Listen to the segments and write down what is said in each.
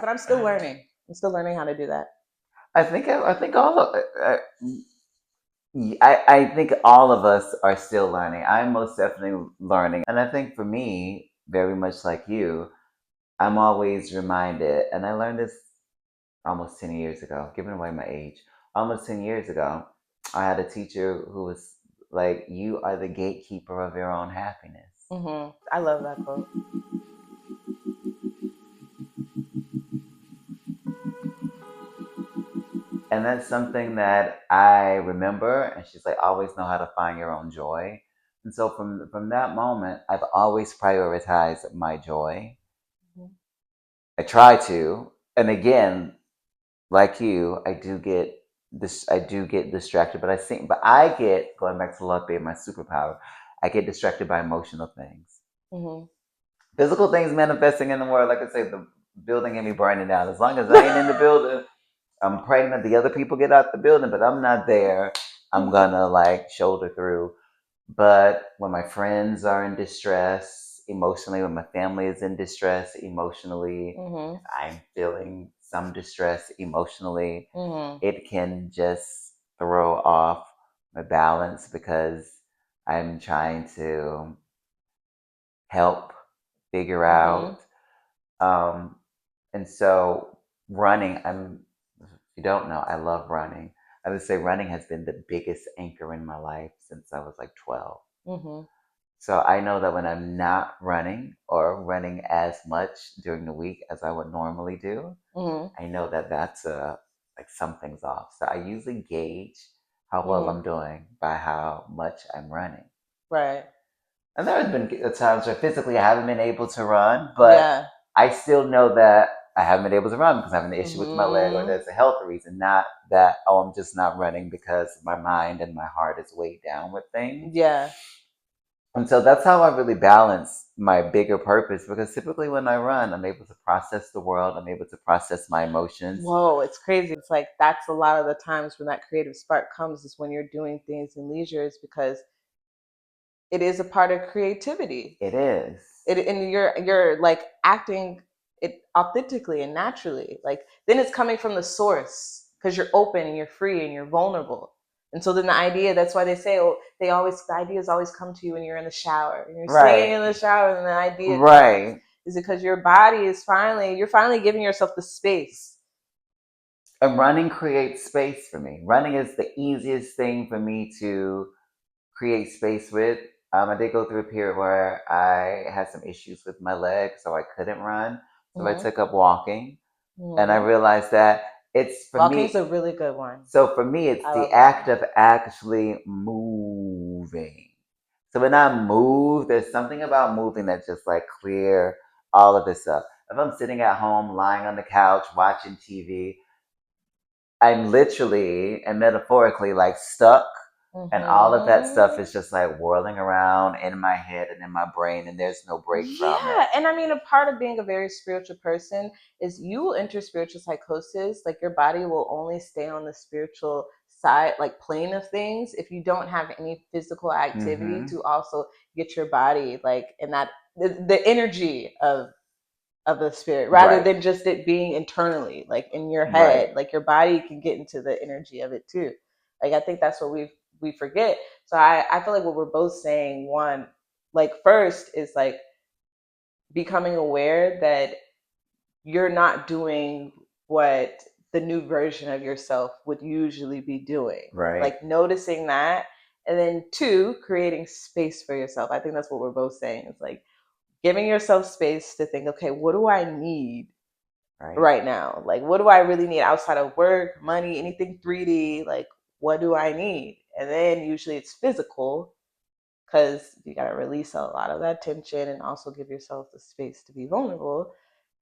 but I'm still learning. I'm still learning how to do that. I think all of I think all of us are still learning. I'm most definitely learning, and I think for me, very much like you, I'm always reminded, and I learned this almost 10 years ago. Giving away my age, almost 10 years ago, I had a teacher who was like, "You are the gatekeeper of your own happiness." I love that quote. And that's something that I remember. And she's like, always know how to find your own joy. And so from that moment, I've always prioritized my joy. Mm-hmm. I try to, and again, like you, I do get this. I do get distracted, but I get going back to love being my superpower. I get distracted by emotional things, Mm-hmm. physical things manifesting in the world. Like I say, the building can be burning down. As long as I ain't in the building, I'm praying that the other people get out the building, but I'm not there. I'm gonna like shoulder through. But when my friends are in distress emotionally, when my family is in distress emotionally, Mm-hmm. if I'm feeling some distress emotionally, Mm-hmm. it can just throw off my balance because I'm trying to help figure Mm-hmm. out. Um, and so running, if you don't know, I love running. I would say running has been the biggest anchor in my life since I was like 12. Mm-hmm. So I know that when I'm not running or running as much during the week as I would normally do, Mm-hmm. I know that that's like something's off. So I usually gauge how well Mm-hmm. I'm doing by how much I'm running. Right. And there have been times where physically I haven't been able to run, but Yeah. I still know that I haven't been able to run because I have an issue with my leg or Mm-hmm. there's a health reason. Not that, oh, I'm just not running because my mind and my heart is weighed down with things. Yeah. And so that's how I really balance my bigger purpose because typically when I run, I'm able to process the world, I'm able to process my emotions. Whoa, it's crazy. It's like that's a lot of the times when that creative spark comes is when you're doing things in leisures because it is a part of creativity. It is. And you're like acting it authentically and naturally. Like then it's coming from the source because you're open and you're free and you're vulnerable. And so then the idea, that's why they say, oh, the ideas always come to you when you're in the shower. And you're singing Right. in the shower and the idea comes. Right. Is because your body is you're finally giving yourself the space. And running creates space for me. Running is the easiest thing for me to create space with. I did go through a period where I had some issues with my leg, so I couldn't run. So I Mm-hmm. took up walking, and I Mm-hmm. realized that it's for Walking is me. a really good one. So for me, it's I the love act walking. of actually moving. So when I move, there's something about moving that just like clear all of this up. If I'm sitting at home, lying on the couch, watching TV, I'm literally and metaphorically like stuck, and all of that stuff Mm-hmm. is just like whirling around in my head and in my brain, and there's no break from it. Yeah, and I mean, a part of being a very spiritual person is you will enter spiritual psychosis. Like your body will only stay on the spiritual side, like plane of things, if you don't have any physical activity Mm-hmm. to also get your body like in that the energy of the spirit, rather Right. than just it being internally, like in your Right. head. Like your body can get into the energy of it too. Like I think that's what we forget. So I feel like what we're both saying, one, like first is like becoming aware that you're not doing what the new version of yourself would usually be doing. Right. Like noticing that. And then two, creating space for yourself. I think that's what we're both saying. It's like giving yourself space to think, okay, what do I need Right. right now? Like, what do I really need outside of work, money, anything 3D? Like, what do I need? And then usually it's physical because you got to release a lot of that tension and also give yourself the space to be vulnerable.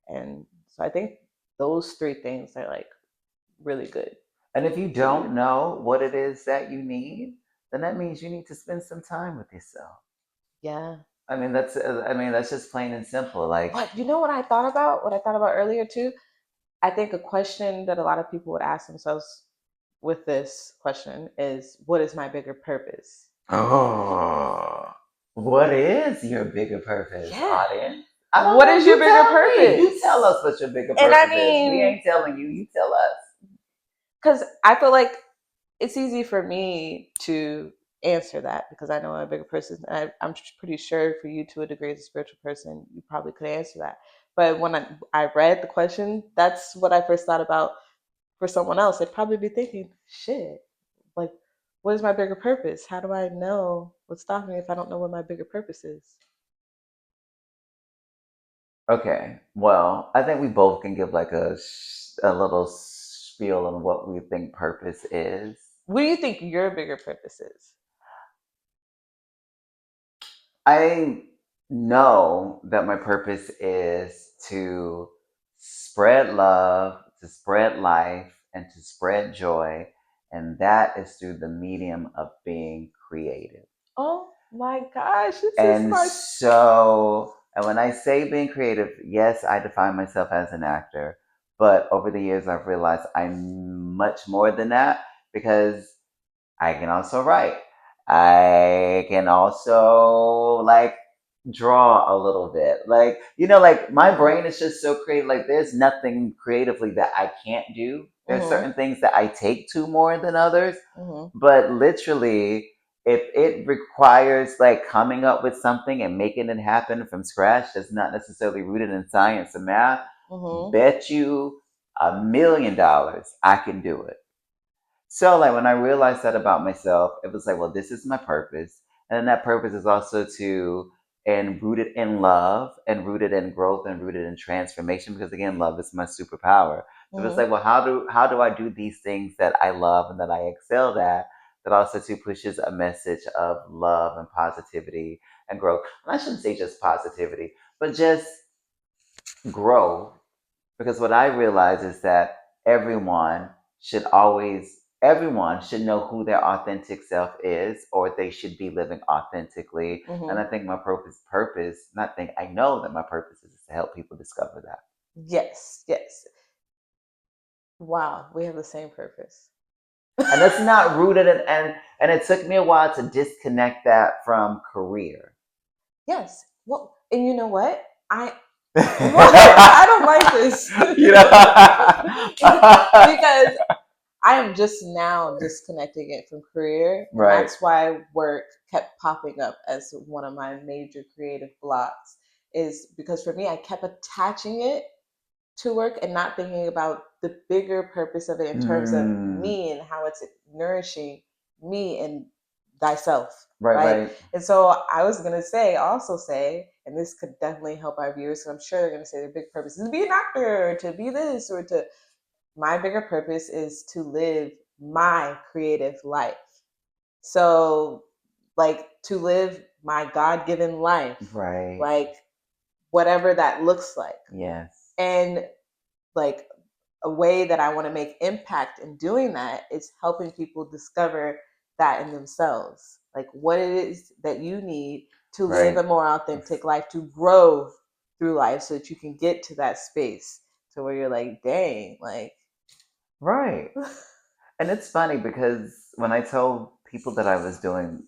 And so I think those three things are like really good And if you to do. don't know what it is that you need, then that means you need to spend some time with yourself. Yeah. I mean that's just plain and simple. Like, But you know what I thought about? What I thought about earlier too? I think a question that a lot of people would ask themselves with this question is, what is my bigger purpose? oh, what is your bigger purpose, Yeah. audience? I don't What know. is your You bigger tell me. You tell purpose? us what your bigger And I purpose is. We mean, ain't telling you. You tell us. because I feel like it's easy for me to answer that because I know I'm a bigger person. I'm pretty sure for you, to a degree, as a spiritual person, you probably could answer that. But when I read the question, that's what I first thought about. For someone else, they'd probably be thinking, shit, like, what is my bigger purpose? How do I know what's stopping me if I don't know what my bigger purpose is? Okay. Well, I think we both can give like a little spiel on what we think purpose is. What do you think your bigger purpose is? I know that my purpose is to spread love, to spread life, and to spread joy. And that is through the medium of being creative. Oh my gosh, this is And my. so, and when I say being creative, yes, I define myself as an actor. But over the years, I've realized I'm much more than that because I can also write. I can also like draw a little bit. Like, like my brain is just so creative. Like, there's nothing creatively that I can't do. There's Mm-hmm. certain things that I take to more than others. Mm-hmm. But literally, if it requires like coming up with something and making it happen from scratch that's not necessarily rooted in science and math, Mm-hmm. bet you $1 million I can do it. So, like, when I realized that about myself, it was like, well, this is my purpose. And then that purpose is also and rooted in love and rooted in growth and rooted in transformation, because again, love is my superpower. So it's Mm-hmm. like, well, how do I do these things that I love and that I excel at, that also too pushes a message of love and positivity and growth. And I shouldn't say just positivity, but just grow, because what I realize is that everyone should know who their authentic self is, or they should be living authentically. And Mm-hmm. I think my purpose, not think, I know that my purpose is to help people discover that. Yes, yes. Wow, we have the same purpose. And that's not rooted in, and it took me a while to disconnect that from career. Yes. Well, and you know what? What? I don't like this. You know. Because I am just now disconnecting it from career, and Right. that's why work kept popping up as one of my major creative blocks. Is because for me, I kept attaching it to work and not thinking about the bigger purpose of it in terms of Mm, me and how it's nourishing me and thyself, right, right? right. And so I was gonna also say, and this could definitely help our viewers, because I'm sure they're gonna say their big purpose is to be an actor, or to be this, or to. My bigger purpose is to live my creative life. So, like, to live my God given life, Right. like, whatever that looks like. Yes. And, like, a way that I want to make impact in doing that is helping people discover that in themselves. Like, what it is that you need to live a Right. more authentic life, to grow through life so that you can get to that space to where you're like, dang, like. Right. And it's funny because when I told people that I was doing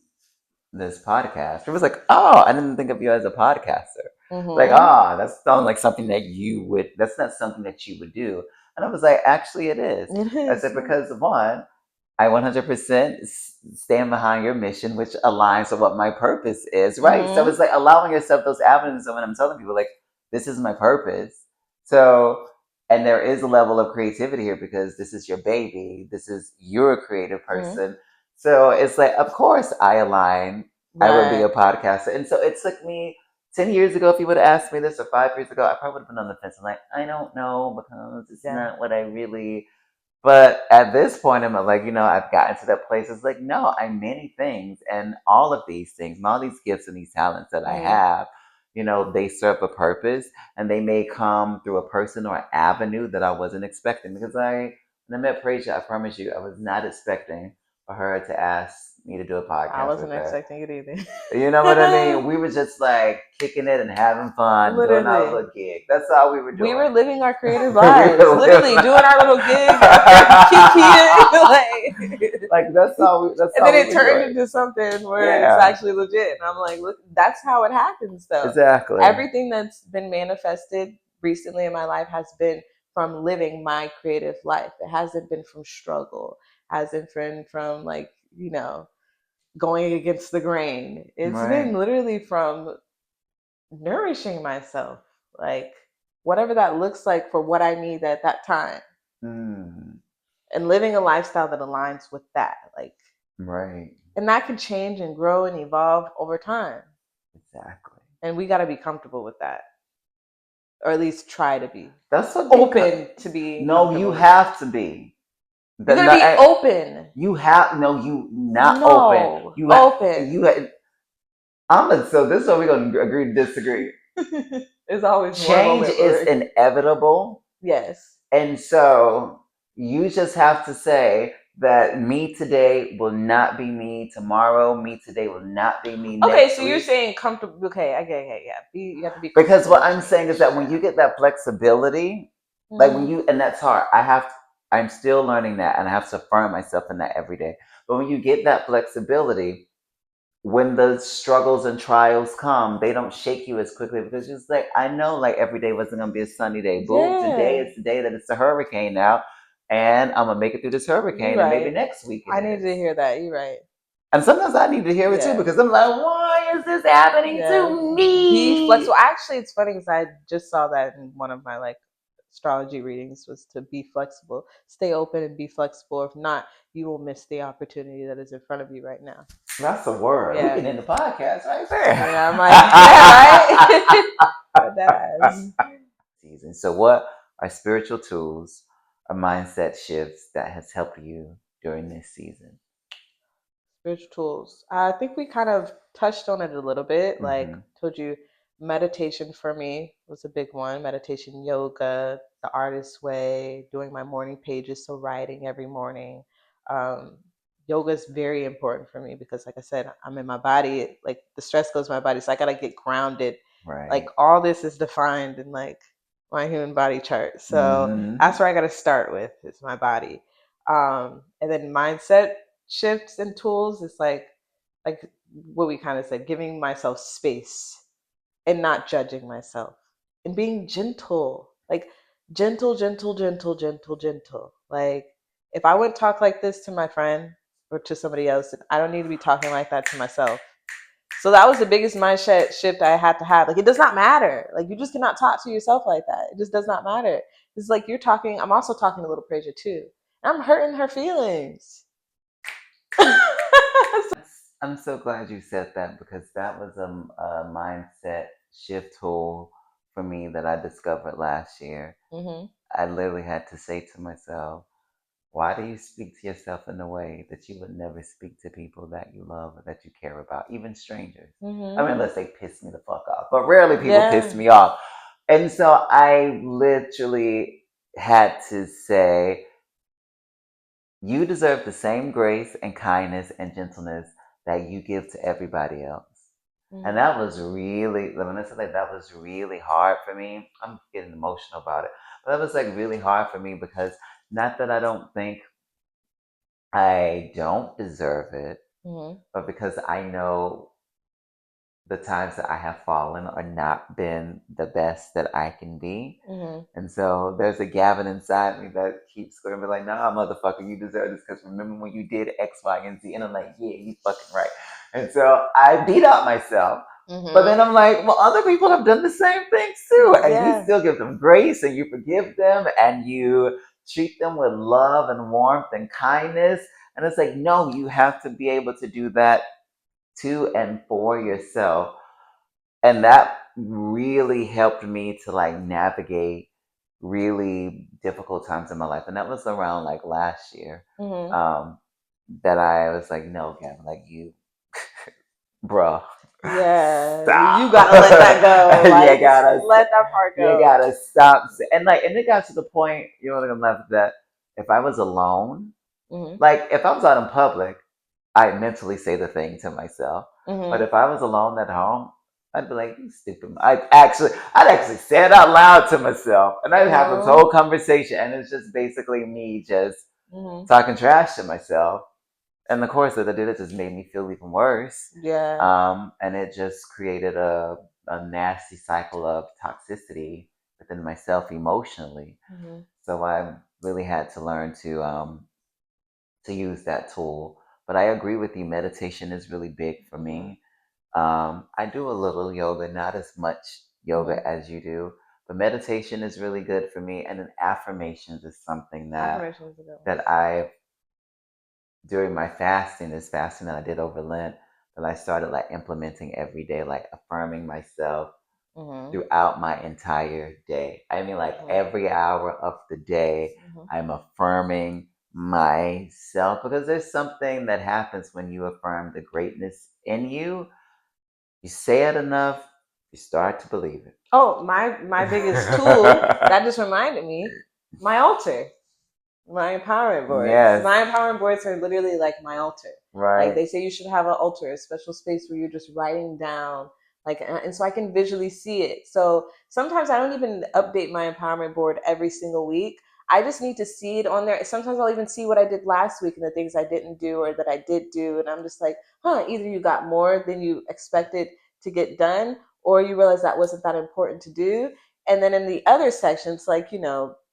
this podcast, it was like, oh, I didn't think of you as a podcaster. Like, Mm-hmm. ah, that sounds like something that that's not something that you would do. And I was like, actually, it is. It I is. said, because one, I 100% stand behind your mission, which aligns with what my purpose is, right? So Mm-hmm. it's like allowing yourself those avenues. So when I'm telling people, like, this is my purpose. So, and there is a level of creativity here because this is your baby. This is you're a creative Mm-hmm. person. So it's like, of course, I would be Right. a podcaster. And so it took me 10 years ago, if you would have asked me this, or 5 years ago, I probably would have been on the fence. I'm like, I don't know because it's Yeah. not what I really. But at this point, I'm like, I've gotten to that place. It's like, no, I'm many things. And all of these things, and all these gifts and these talents that I Mm-hmm. have, they serve a purpose, and they may come through a person or an avenue that I wasn't expecting. Because when I met Prasia, I promise you, I was not expecting for her to ask me to do a I podcast with wasn't her. expecting it either. You know what I mean? We were just like kicking it and having fun, doing our Literally. little gig. That's all we were We doing. were living our creative We lives. were Literally living doing our little gig out there kikiing. like that's And then all we it were turned doing. into something where it's Yeah, actually legit. And I'm like, look, that's how it happens though. exactly. Everything that's been manifested recently in my life has been from living my creative life. It hasn't been from struggle, hasn't been from like, going against the grain. It's been Right. literally from nourishing myself, like whatever that looks like for what I need at that time, Mm, and living a lifestyle that aligns with that. Like, right. and that can change and grow and evolve over time. Exactly. And we got to be comfortable with that, or at least try to be That's what open to being no, you comfortable with that. have to be. You got to be open. You have no, you not open. No, You have open. so this is what we're gonna agree to disagree. There's always more Change moment is where, inevitable. yes. And so you just have to say that me today will not be me tomorrow. Me today will not be me Okay, next so you're week. saying comfortable. Okay, okay, yeah. You have to be Because comfortable what with I'm saying is change. that when Yeah. you get that flexibility, like when Mm-hmm. you, and that's hard. I'm still learning that and I have to affirm myself in that every day. But when you get that flexibility, when the struggles and trials come, they don't shake you as quickly because it's like, I know like every day wasn't going to be a sunny day. Boom, today Yeah, is the day that it's a hurricane now. And I'm going to make it through this you're hurricane and maybe right. next week it I needed is. to hear that. You're right. And sometimes I need to hear it too Yeah, because I'm like, why is this happening yeah. to Be me? flexible. Actually, it's funny because I just saw that in one of my like astrology readings was to be flexible, stay open, and be flexible. If not, you will miss the opportunity that is in front of you right now. That's a word. We Yeah, can end the podcast right there. yeah. I'm like, yeah, right. That ass. Season. So, what are spiritual tools or mindset shifts that has helped you during this season? Spiritual tools. I think we kind of touched on it a little bit. Like Mm-hmm. told you, meditation for me was a big one. Meditation, yoga, the artist's way, doing my morning pages, so writing every morning. Um, Yoga is very important for me because, like I said, I'm in my body. Like the stress goes to my body, so I gotta get grounded. Like Right. all this is defined in like my human body chart. So Mm-hmm. that's where I gotta start with is my body. And then mindset shifts and tools is like what we kind of said, giving myself space and not judging myself and being gentle, like gentle. Like if I would talk like this to my friend or to somebody else, I don't need to be talking like that to myself. So that was the biggest mindset shift I had to have. Like it does not matter. Like you just cannot talk to yourself like that. It just does not matter. It's like you're talking. I'm also talking to little Prasia too. I'm hurting her feelings. I'm so glad you said that because that was a mindset shift tool for me that I discovered last year. Mm-hmm. I literally had to say to myself, why do you speak to yourself in a way that you would never speak to people that you love or that you care about, even strangers? I Mm-hmm. mean, unless they piss me the fuck off, but rarely people piss Yeah. me off. And so I literally had to say, you deserve the same grace and kindness and gentleness that you give to everybody else. And Mm-hmm. that was really, when I said like that was really hard for me. I'm getting emotional about it. But that was like really hard for me because not that I don't think I don't deserve it, Mm-hmm. but because I know the times that I have fallen or not been the best that I can be. Mm-hmm. And so there's a Gavin inside me that keeps going to be like, nah, motherfucker, you deserve this because remember when you did X, Y, and Z? And I'm like, yeah, you fucking right. And so I beat up myself. But then Mm-hmm. I'm like, well, other people have done the same things too. And you Yeah. still give them grace and you forgive them and you treat them with love and warmth and kindness. And it's like, no, you have to be able to do that to and for yourself. And that really helped me to like navigate really difficult times in my life. And that was around like last year. Mm-hmm. Um, that I was like, no, Gavin, like you, bruh, Yeah. You stop. gotta let that go. you Like gotta, let that part you go. gotta stop. And like, and it got to the point, you know what I'm left that if I was alone, Mhm. Like if I was out in public, I'd mentally say the thing to myself. But Mhm. if I was alone at home, I'd be like, "You stupid." I'd actually say it out loud to myself, and I'd have this Mhm. whole conversation, and it's just basically me just Mhm. talking trash to myself. And of course, as I did, it just made me feel even worse. Yeah. And it just created a nasty cycle of toxicity within myself emotionally. Mhm. So I really had to learn to use that tool. But I agree with you. Meditation is really big for Mhm. me. I do a little yoga, not as much Mhm. yoga as you do, but meditation is really good for me. And then affirmations is something Affirmation is a good one. that I during my fasting, this fasting that I did over Lent, that I started like implementing every day, like affirming myself Mhm. throughout my entire day. I mean, like Mhm. every hour of the day, Mhm. I'm affirming myself because there's something that happens when you affirm the greatness in you. You say it enough, you start to believe it. Oh, my biggest tool that just reminded me, my altar. My empowerment boards. Yes, My empowerment boards are literally like my altar. Like right, they say you should have an altar, a special space where you're just writing down, like, and so I can visually see it. So sometimes I don't even update my empowerment board every single week. I just need to see it on there. Sometimes I'll even see what I did last week and the things I didn't do or that I did do. And I'm just like, huh, either you got more than you expected to get done, or you realize that wasn't that important to do. And then in the other sections, like,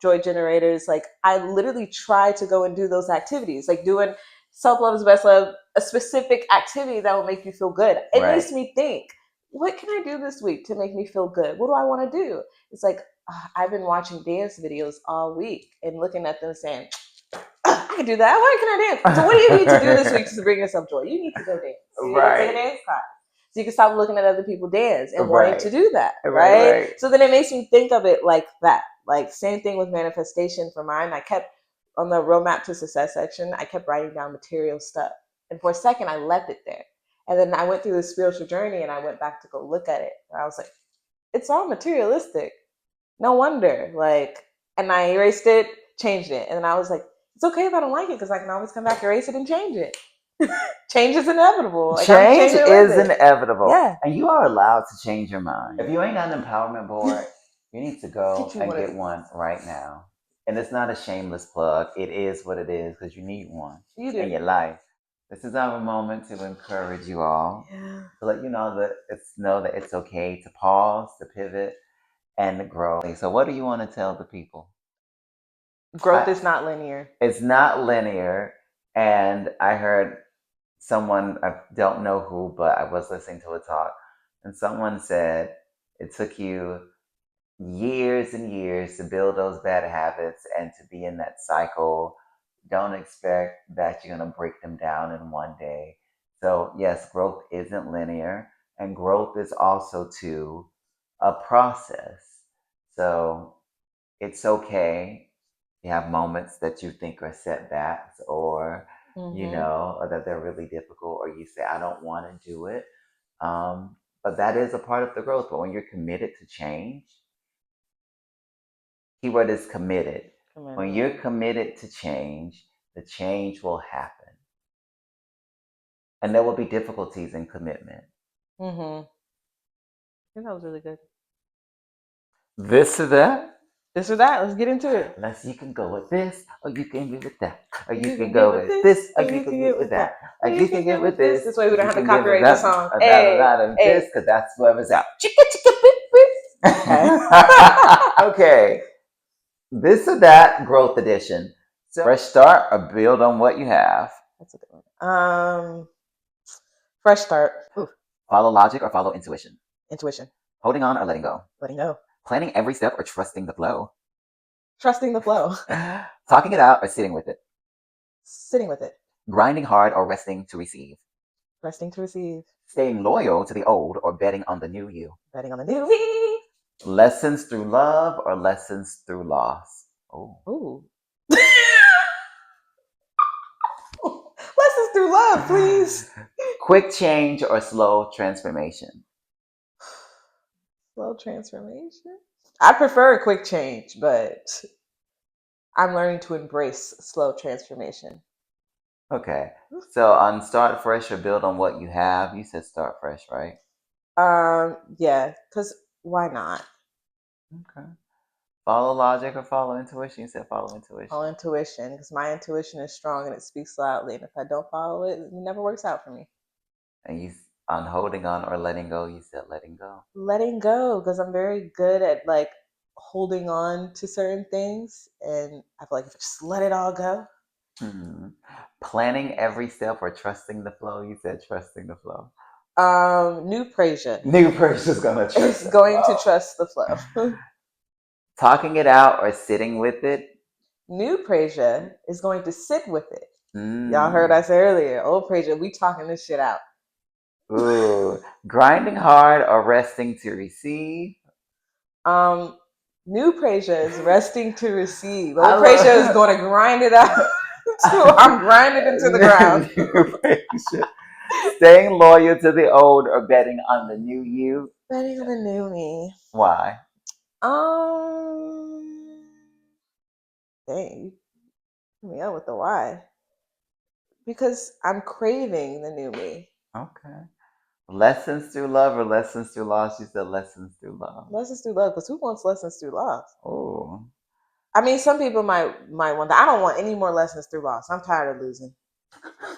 joy generators, like I literally try to go and do those activities, like doing self love is best love, a specific activity that will make you feel good. It right, makes me think, what can I do this week to make me feel good? What do I want to do? It's like, I've been watching dance videos all week and looking at them saying, I can do that. Why can I dance? So what do you need to do this week to bring yourself joy? You need to go dance. You need to take a right, dance class. So you can stop looking at other people dance and wanting right, to do that, right, right? right. So then it makes me think of it like that. Like same thing with manifestation for mine. I kept on the roadmap to success section, I kept writing down material stuff. And for a second I left it there. And then I went through this spiritual journey and I went back to go look at it. And I was like, it's all materialistic. No wonder. Like, and I erased it, changed it. And then I was like, it's okay if I don't like it because I can always come back, erase it, and change it. Change is inevitable. Like, I'm Change changing with is it. inevitable, Yeah. and you are allowed to change your mind. If you ain't got an empowerment board, you need to go Get you and one of get these. one right now. And it's not a shameless plug. It is what it is because you need one You in do. your life. This is our moment to encourage you all Yeah. to let you know that it's okay to pause, to pivot, and to grow. So, what do you want to tell the people? Growth I, is not linear. it's not linear, and I heard someone, I don't know who, but I was listening to a talk, and someone said it took you years and years to build those bad habits and to be in that cycle. Don't expect that you're going to break them down in one day. So, yes, growth isn't linear, and growth is also too a process. So, it's okay. You have moments that you think are setbacks Mm-hmm. or that they're really difficult, or you say, I don't want to do it. But that is a part of the growth. But when you're committed to change, keyword is committed. When you're committed to change, the change will happen. And there will be difficulties in commitment. Mm-hmm. I think that was really good. This or that? This or that. Let's get into it. Unless you can go with this, or you can get with that, or you You can can get go with with this, this, or or you you can can get get with with that, that, or or you you can can get get with with this. this, This way we or don't you have to can get with copyright the that, song. that, Hey, and this, hey. because that's whoever's out. Chicka chicka beep beep. Okay. Okay, this or that growth edition. So, fresh start or build on what you have. That's a good one. Fresh start. Ooh, Follow logic or follow intuition. intuition. Holding on or letting go. Letting go. Planning every step or trusting the flow. Trusting the flow. Talking it out or sitting with it. Sitting with it. Grinding hard or resting to receive. Resting to receive. Staying loyal to the old or betting on the new you. Betting on the new me. Lessons through love or lessons through loss. Oh. Ooh. Lessons through love, please. Quick change or slow transformation. Slow transformation. I prefer a quick change, but I'm learning to embrace slow transformation. Okay. So on start fresh or build on what you have, you said start fresh, right? Yeah, because why not? Okay. Follow logic or follow intuition? You said follow Follow intuition. intuition, because my intuition is strong and it speaks loudly. And if I don't follow it, it never works out for me. And you on holding on or letting go, you said letting go. Letting go, because I'm very good at like holding on to certain things. And I feel like if I just let it all go, Hmm. Planning every step or trusting the flow, you said trusting the flow. new Prasia New person's gonna trust is the going to flow. trust the flow. Talking it out or sitting with it. New Prasia is going to sit with it. Y'all heard I Mm. say earlier, old Prasia, we talking this shit out. Ooh. Grinding hard or resting to receive. Um, New Prasia is resting to receive. I Old Prasia is love going to grind it out. So I'm grinding into the ground. new patient. Staying loyal to the old or betting on the new you. Betting on the new me. Why? Um, dang, you hit me up with the why. Because I'm craving the new me. Okay. Lessons through love or lessons through loss? You said lessons through love. Lessons through love, because who wants lessons through love? Oh. I mean, some people might want that. I don't want any more lessons through loss. I'm tired of losing.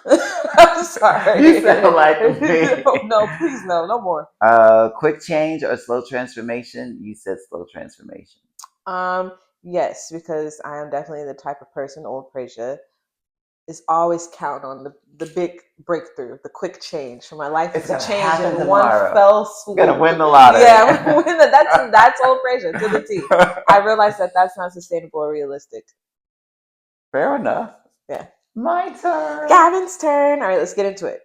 I'm You sorry. sound like me. No, no, please, no, no more. Quick change or slow transformation? You said slow transformation. Um, yes, because I am definitely the type of person, old Prasia, is always counting on the big breakthrough, the quick change for my life It's to gonna change happen in one tomorrow. fell Gonna swoop. win the lottery. Yeah, that's old Prasia to the T. I realize that that's not sustainable or realistic. Fair enough. Yeah. My turn. Gavin's turn. All right, let's get into it.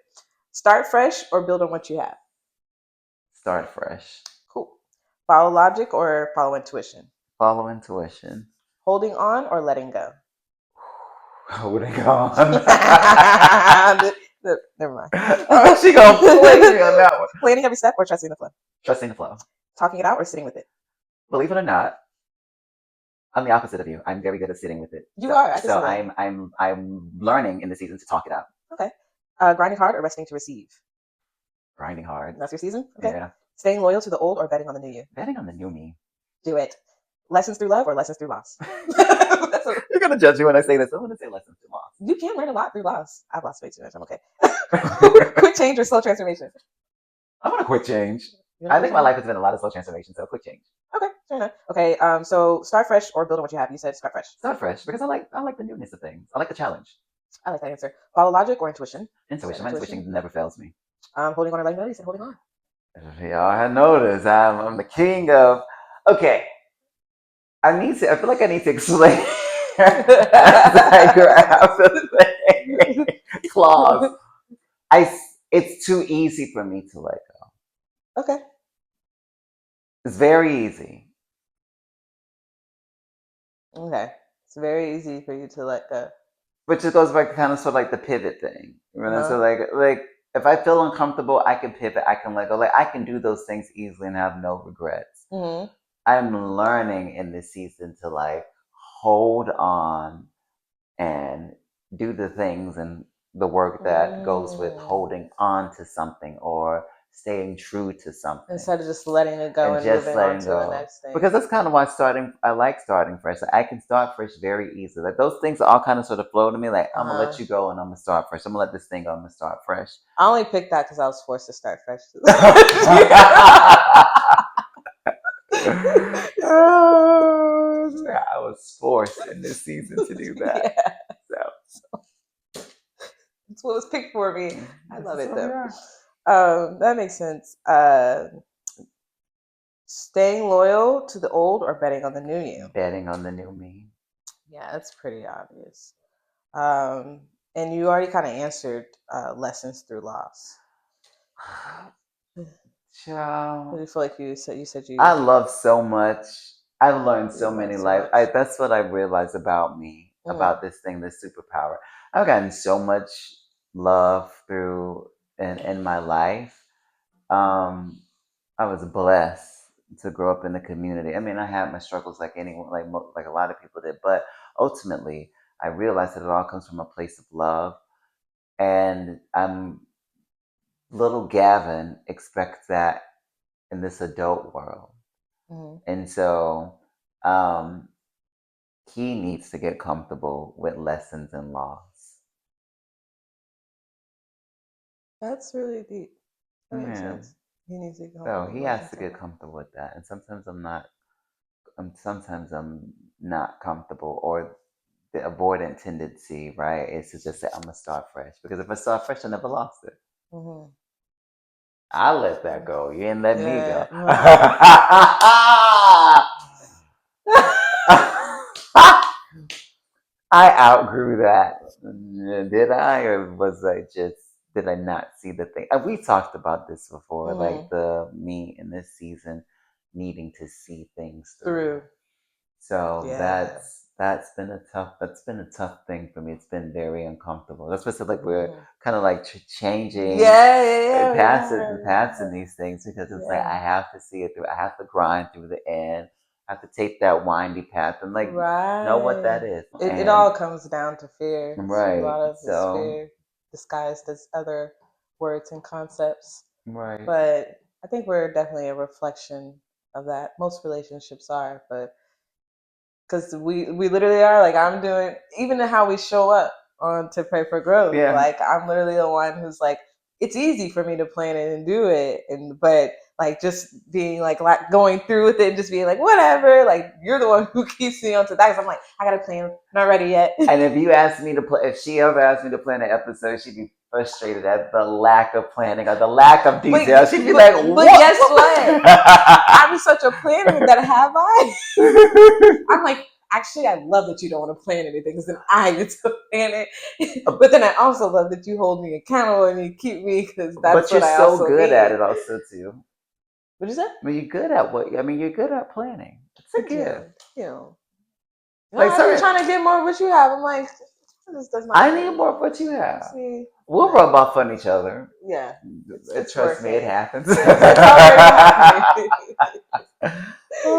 Start fresh or build on what you have. Start fresh. Cool. Follow logic or follow intuition. Follow intuition. Holding on or letting go. Holding on. Never mind. Oh, she gonna play me on that one. Planning every step or trusting the flow. Trusting the flow. Talking it out or sitting with it. Believe it or not, I'm the opposite of you. I'm very good at sitting with it. You So, are. I can so see that. I'm learning in the season to talk it out. Okay. Grinding hard or resting to receive. Grinding hard. That's your season. Okay. Yeah. Staying loyal to the old or betting on the new you. Betting on the new me. Do it. Lessons through love or lessons through loss. You're gonna judge me when I say this. I'm gonna say lessons through loss. You can learn a lot through loss. I've lost way too much. I'm okay. Quick change or slow transformation. I'm gonna quick change. You I know, think my life has been a lot of slow transformation, so quick change. okay, fair enough. Okay, so start fresh or build on what you have. You said start fresh. Start fresh because I like the newness of things. I like the challenge. I like that answer. Follow logic or intuition. Intuition. My intuition never fails me. Holding on or letting go. You said holding on. Y'all had noticed I'm the king of. Okay, I need to. I feel like I need to explain as I grab the thing. Claws. I. It's too easy for me to let go. Okay. It's very easy. Okay. It's very easy for you to let go. Which just goes back to kind of sort of like the pivot thing. You know, Uh-huh. so like if I feel uncomfortable, I can pivot. I can let go. Like I can do those things easily and have no regrets. Mm-hmm. I'm learning in this season to like hold on and do the things and the work that goes with Mm. holding on to something or staying true to something Instead of just letting it go and and just moving on letting to the go. next thing. Because that's kind of why I like starting fresh. Like, I can start fresh very easily. Like those things all kind of sort of flow to me. Like I'm gonna Uh-huh. let you go and I'm gonna start fresh. I'm gonna let this thing go. I'm gonna start fresh. I only picked that because I was forced to start fresh. I was forced in this season to do that. Yeah. So It's what was picked for me. I this love is it where we though. are. That makes sense. Staying loyal to the old or betting on the new you. Betting on the new me. Yeah, that's pretty obvious. Um, and you already kind of answered lessons through loss. What do Ciao. you feel like you said I you love so much. I've learned so learned many so life. much. That's what I realized about me, Mm, about this thing, this superpower. I've gotten so much love through in my life. Um, I was blessed to grow up in the community. I mean, I had my struggles like anyone, like a lot of people did, but ultimately, I realized that it all comes from a place of love. And little Gavin expects that in this adult world. Mhm. And so um, he needs to get comfortable with lessons and laws. That's really deep. That makes Yeah. sense. He needs to get So comfortable he with has lessons to in get life. comfortable with that. And sometimes I'm not comfortable, or the avoidant tendency, right, is to just say I'm gonna start fresh. Because if I start fresh, I never lost it. Mm-hmm. I let that go. You ain't let me Yeah, go. right. I outgrew that. Did I, or was I just did I not see the thing? And we talked about this before, like Mm-hmm. the me in this season needing to see things through. Through. So Yeah. that's been a tough thing for me. It's been very uncomfortable. That's what's like we're Mm-hmm. kind of like changing, Yeah, yeah, yeah, we passing are. these things, because it's like Yeah. I have to see it through. I have to grind through the end. I have to take that windy path and like know what that Right. is. It And all comes down to fear. So a right, lot of it's so fear disguised as other words and concepts. right, But I think we're definitely a reflection of that. Most relationships are, but because we literally are, like, I'm doing, even how we show up on to pray for growth, yeah. like I'm literally the one who's like, it's easy for me to plan it and do it, and but like just being like going through with it and just being like whatever, like you're the one who keeps me on to that, because I'm like, I gotta plan, not ready yet. And if you asked me to play, if she ever asked me to plan an episode, she'd be frustrated at the lack of planning or the lack of but detail. She'd be like, but "What?" guess what? I'm such a planner that have I. I'm like, actually, I love that you don't want to plan anything, because then I get to plan it. But then I also love that you hold me accountable and you keep me, because that's But you're what I so also good at need. it, also too. What you say? I mean, you're good at what? I mean, you're good at planning. It's a Thank gift. you. You know, no, Like I've been certain, trying to get more of what you have. I'm like, this does not I matter. need more of what you have. See, We'll like, rub off on each other. yeah, it's Trust me, it working. happens. It's already happening. When I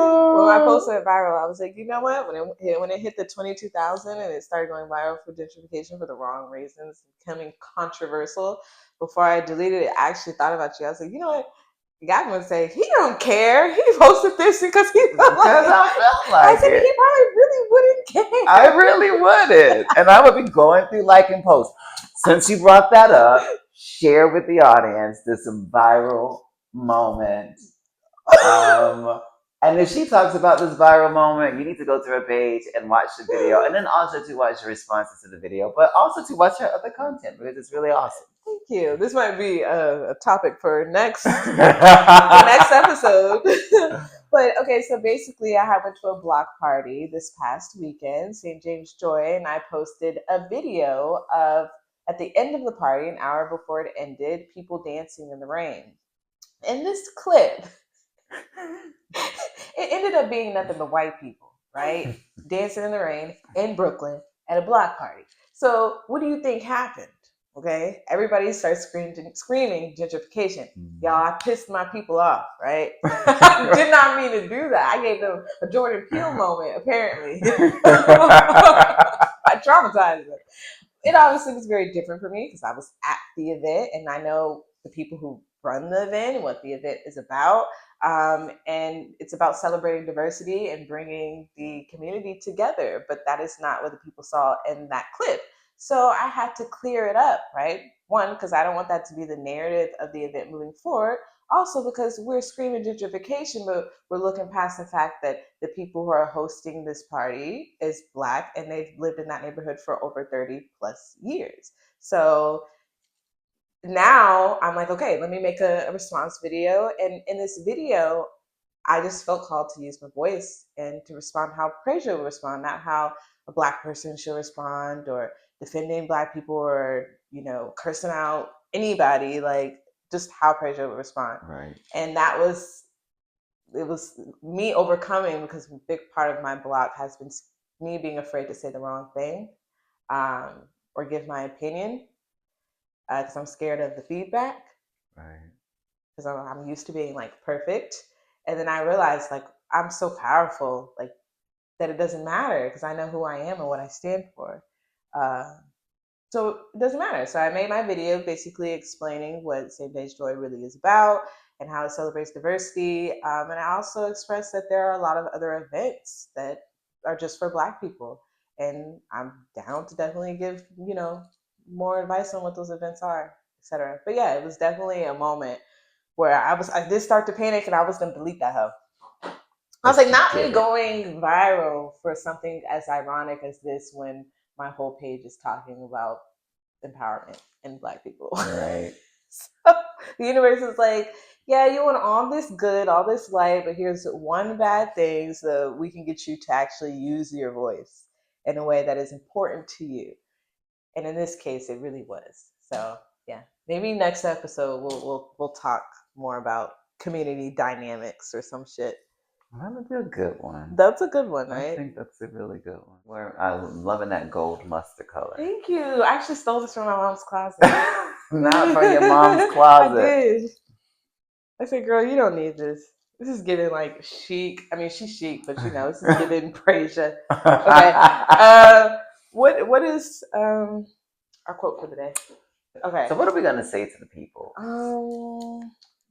Oh, posted it viral, I was like, you know what? When it hit the 22,000 and it started going viral for gentrification for the wrong reasons, becoming controversial. Before I deleted it, I actually thought about you. I was like, you know what? Gavin would say he don't care. He posted this because he felt like because it. I felt I like said it. he probably really wouldn't I care. really wouldn't. And I would be going through liking posts. Since you brought that up, share with the audience this viral moment. And if she talks about this viral moment, you need to go to her page and watch the video, and then also to watch her responses to the video, but also to watch her other content, because it's really awesome. Thank you. This might be a topic for next episode. But okay, so basically, I went to a block party this past weekend, St. James Joy, and I posted a video of, at the end of the party, an hour before it ended, people dancing in the rain. In this clip, it ended up being nothing but white people, right? Dancing in the rain in Brooklyn at a block party. So, what do you think happened? Okay, everybody starts screaming gentrification. Y'all, I pissed my people off, right? I did not mean to do that. I gave them a Jordan Peele moment, apparently. I traumatized them. It obviously was very different for me because I was at the event and I know the people who run the event and what the event is about. And it's about celebrating diversity and bringing the community together. But that is not what the people saw in that clip. So I had to clear it up, right? One, because I don't want that to be the narrative of the event moving forward. Also, because we're screaming gentrification, but we're looking past the fact that the people who are hosting this party is Black and they've lived in that neighborhood for over 30 plus years. So now I'm like, okay, let me make a response video. And in this video, I just felt called to use my voice and to respond how Prasia would respond, not how a Black person should respond, or defending Black people, or, cursing out anybody, like just how Prasia would respond. Right. And it was me overcoming, because a big part of my block has been me being afraid to say the wrong thing, or give my opinion, because I'm scared of the feedback, Right. because I'm used to being like perfect. And then I realized, like, I'm so powerful, like, that it doesn't matter, because I know who I am and what I stand for. Uh, So it doesn't matter. So I made my video basically explaining what Same Day's Joy really is about and how it celebrates diversity. And I also expressed that there are a lot of other events that are just for Black people. And I'm down to definitely give, more advice on what those events are, etc. But yeah, it was definitely a moment where I did start to panic and I was gonna delete that hoe. I was But like, you not me did it. going viral for something as ironic as this when my whole page is talking about empowerment in Black people. Right. So the universe is like, yeah, you want all this good, all this light, but here's one bad thing so we can get you to actually use your voice in a way that is important to you. And in this case, it really was. So yeah, maybe next episode we'll talk more about community dynamics or some shit. That would be a good one. That's a good one, I right? think that's a really good one. I'm loving that gold mustard color. Thank you. I actually stole this from my mom's closet. Not from your mom's I closet. did. I said, girl, you don't need this. This is giving like chic. I mean, she's chic, but this is giving Prasia. Okay. What is our quote for the day? Okay. So what are we gonna say to the people?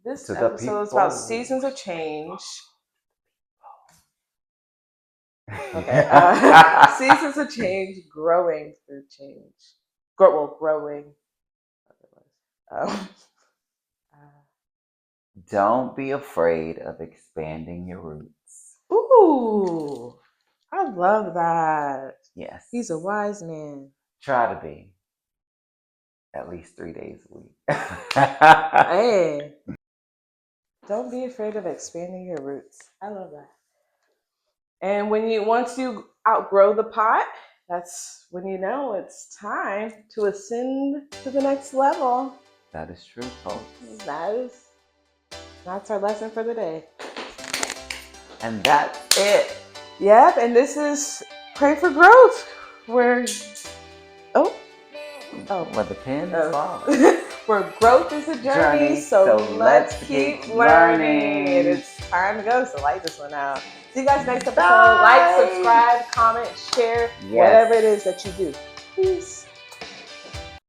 This To the episode is about people. seasons of change. Okay. Seasons of change, growing through change. Growing. Um, Don't be afraid of expanding your roots. ooh, I love that. Yes. He's a wise man. Try to be. At least 3 days a week. Hey, don't be afraid of expanding your roots. I love that. And once you outgrow the pot, that's when you know it's time to ascend to the next level. That is true, folks. That's our lesson for the day. And that's it. Yep, and this is Pray for Growth, where where the pen is falling. where growth is a journey, so let's keep learning. And it's time to go, so light this one out. See you guys next episode. Bye. Like, subscribe, comment, share, whatever it is that you do. Peace.